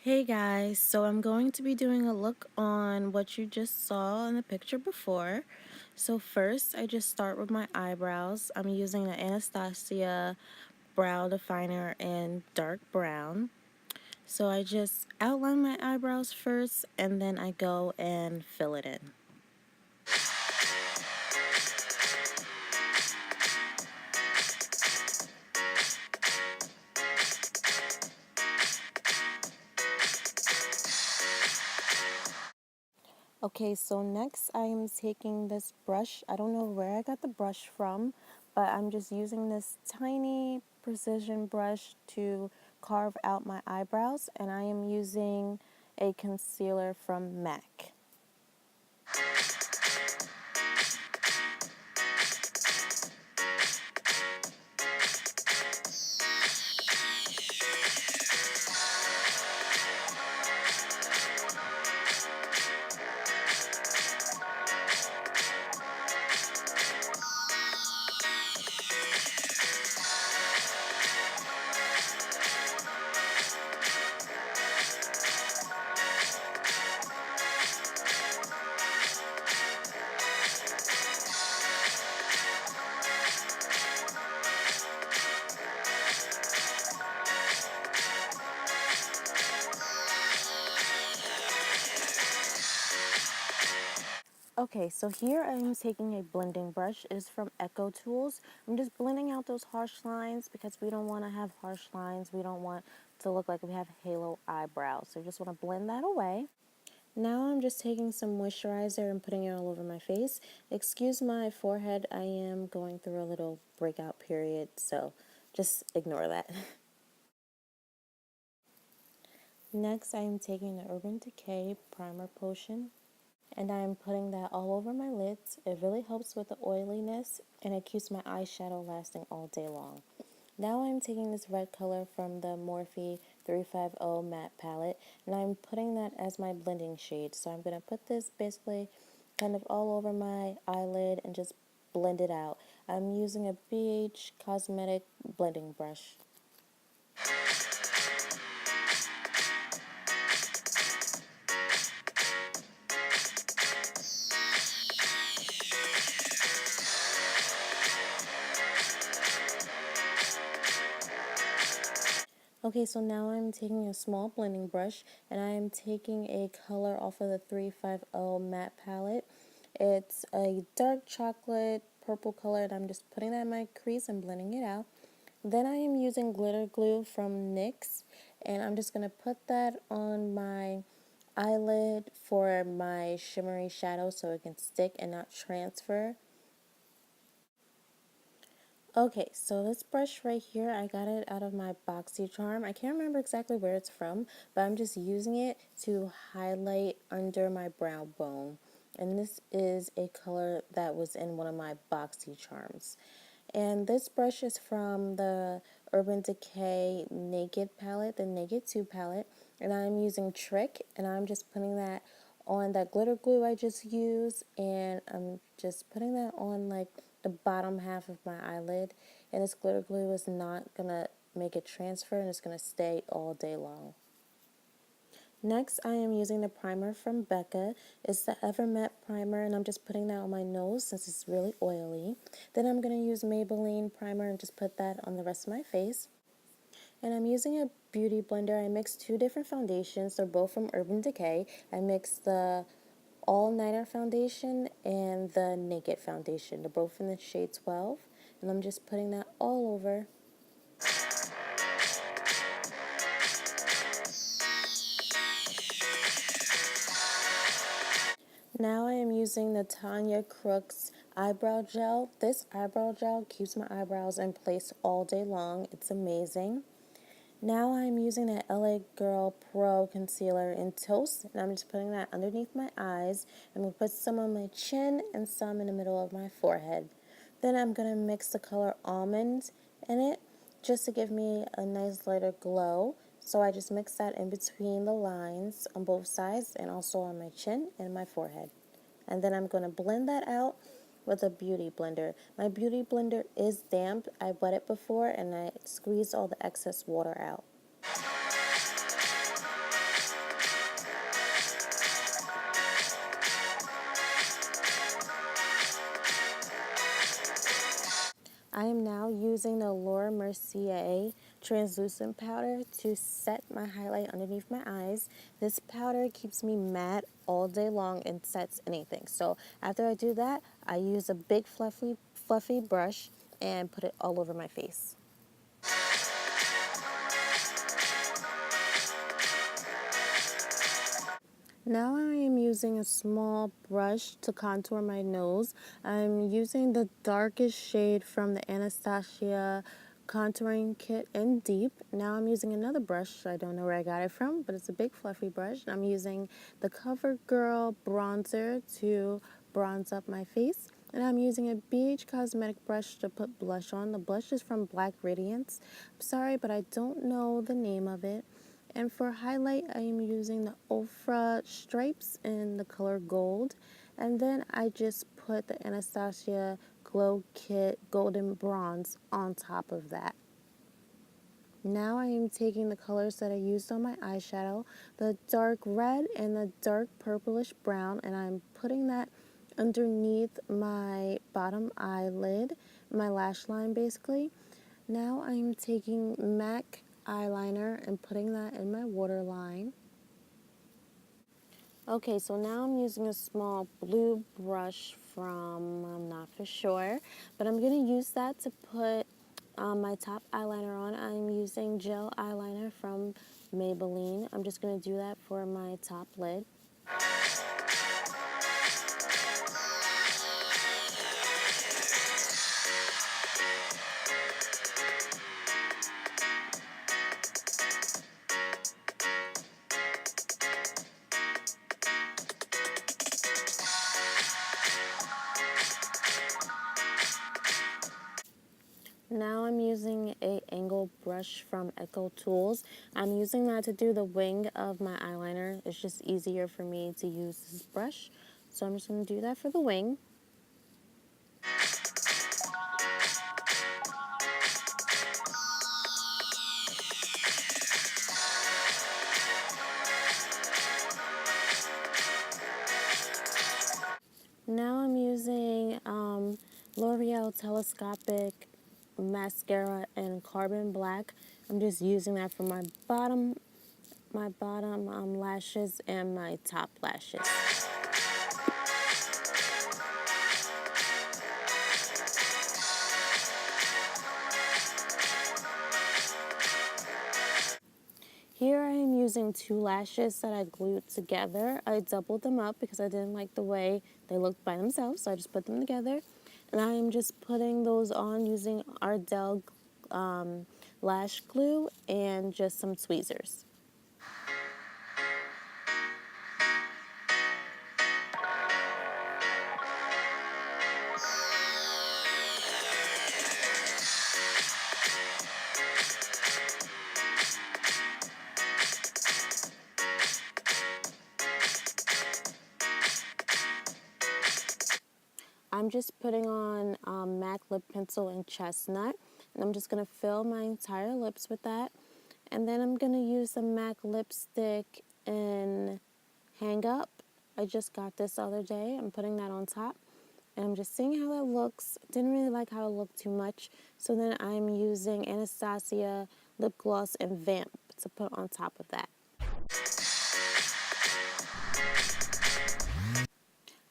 Hey guys, so I'm going to be doing a look on what you just saw in the picture before. So first, I just start with my eyebrows. I'm using the Anastasia brow definer in dark brown. So I just outline my eyebrows first and then I go and fill it in. Okay, so next I am taking this brush. I don't know where I got the brush from, but I'm just using this tiny precision brush to carve out my eyebrows, and I am using a concealer from MAC. Okay, so here I am taking a blending brush. It is from Echo Tools. I'm just blending out those harsh lines because we don't want to have harsh lines. We don't want to look like we have halo eyebrows. So just want to blend that away. Now I'm just taking some moisturizer and putting it all over my face. Excuse my forehead, I am going through a little breakout period, so just ignore that. Next, I am taking the Urban Decay Primer Potion, and I am putting that all over my lids. It really helps with the oiliness, and it keeps my eyeshadow lasting all day long. Now I'm taking this red color from the Morphe 350 matte palette, and I'm putting that as my blending shade. So I'm going to put this basically kind of all over my eyelid and just blend it out. I'm using a BH Cosmetic blending brush. Okay, so now I'm taking a small blending brush and I am taking a color off of the 350 matte palette. It's a dark chocolate purple color and I'm just putting that in my crease and blending it out. Then I am using glitter glue from NYX and I'm just going to put that on my eyelid for my shimmery shadow so it can stick and not transfer. Okay, so this brush right here, I got it out of my BoxyCharm. I can't remember exactly where it's from, but I'm just using it to highlight under my brow bone. And this is a color that was in one of my BoxyCharms. And this brush is from the Urban Decay Naked palette, the Naked 2 palette. And I'm using Trick, and I'm just putting that on that glitter glue I just used, and I'm just putting that on like the bottom half of my eyelid, and this glitter glue is not gonna make it transfer and it's gonna stay all day long. Next, I am using the primer from Becca. It's the Ever Matte primer, and I'm just putting that on my nose since it's really oily. Then I'm going to use Maybelline primer and just put that on the rest of my face. And I'm using a beauty blender. I mixed two different foundations. They're both from Urban Decay. I mixed the All Nighter foundation and the Naked foundation. They're both in the shade 12. And I'm just putting that all over. Now I am using the Tanya Crooks eyebrow gel. This eyebrow gel keeps my eyebrows in place all day long. It's amazing. Now I'm using that LA Girl Pro Concealer in Toast, and I'm just putting that underneath my eyes. I'm going to put some on my chin and some in the middle of my forehead. Then I'm going to mix the color Almond in it just to give me a nice lighter glow. So I just mix that in between the lines on both sides and also on my chin and my forehead. And then I'm going to blend that out with a beauty blender. My beauty blender is damp. I wet it before and I squeezed all the excess water out. I am now using the Laura Mercier translucent powder to set my highlight underneath my eyes. This powder keeps me matte all day long and sets anything. So after I do that, I use a big fluffy brush and put it all over my face. Now I am using a small brush to contour my nose. I'm using the darkest shade from the Anastasia contouring kit in Deep. Now I'm using another brush. I don't know where I got it from, but it's a big fluffy brush. I'm using the CoverGirl bronzer to bronze up my face. And I'm using a BH Cosmetic brush to put blush on. The blush is from Black Radiance. I'm sorry, but I don't know the name of it. And for highlight, I am using the Ofra Stripes in the color Gold. And then I just put the Anastasia Glow Kit Golden Bronze on top of that. Now I am taking the colors that I used on my eyeshadow, the dark red and the dark purplish brown, and I'm putting that underneath my bottom eyelid, my lash line basically. Now I'm taking MAC eyeliner and putting that in my waterline. Okay, so now I'm using a small blue brush from, I'm not for sure, but I'm going to use that to put my top eyeliner on. I'm using gel eyeliner from Maybelline. I'm just going to do that for my top lid. Now I'm using a angle brush from Echo Tools. I'm using that to do the wing of my eyeliner. It's just easier for me to use this brush. So I'm just going to do that for the wing. Now I'm using L'Oreal Telescopic Mascara in Carbon Black. I'm just using that for my bottom lashes and my top lashes. Here I am using two lashes that I glued together. I doubled them up because I didn't like the way they looked by themselves, so I just put them together. And I am just putting those on using Ardell lash glue and just some tweezers. I'm just putting on MAC lip pencil in Chestnut, and I'm just going to fill my entire lips with that. And then I'm going to use the MAC lipstick in Hang Up. I just got this the other day. I'm putting that on top, and I'm just seeing how that looks. Didn't really like how it looked too much, so then I'm using Anastasia lip gloss and Vamp to put on top of that.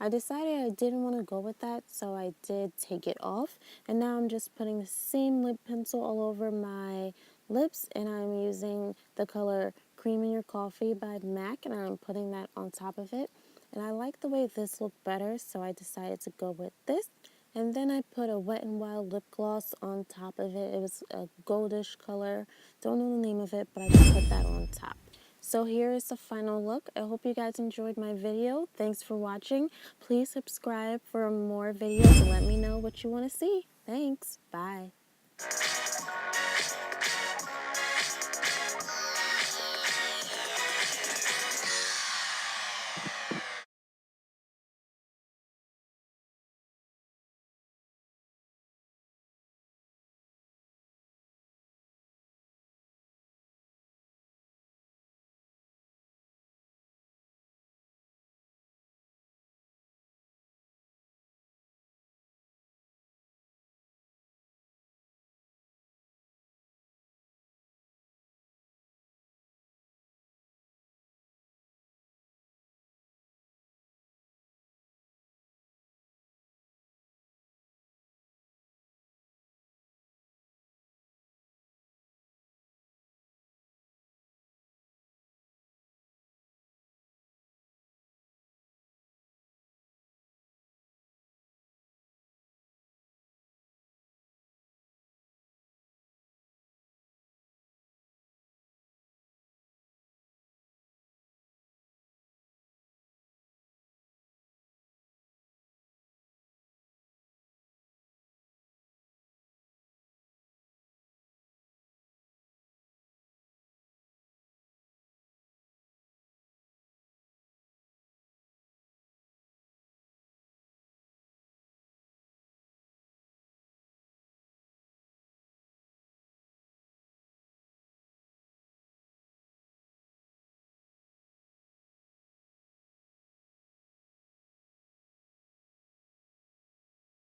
I decided I didn't want to go with that, so I did take it off. And now I'm just putting the same lip pencil all over my lips, and I'm using the color Cream in Your Coffee by MAC, and I'm putting that on top of it. And I like the way this looked better, so I decided to go with this. And then I put a Wet n Wild lip gloss on top of it. It was a goldish color. Don't know the name of it, but I just put that on top. So here is the final look. I hope you guys enjoyed my video. Thanks for watching. Please subscribe for more videos and let me know what you want to see. Thanks. Bye.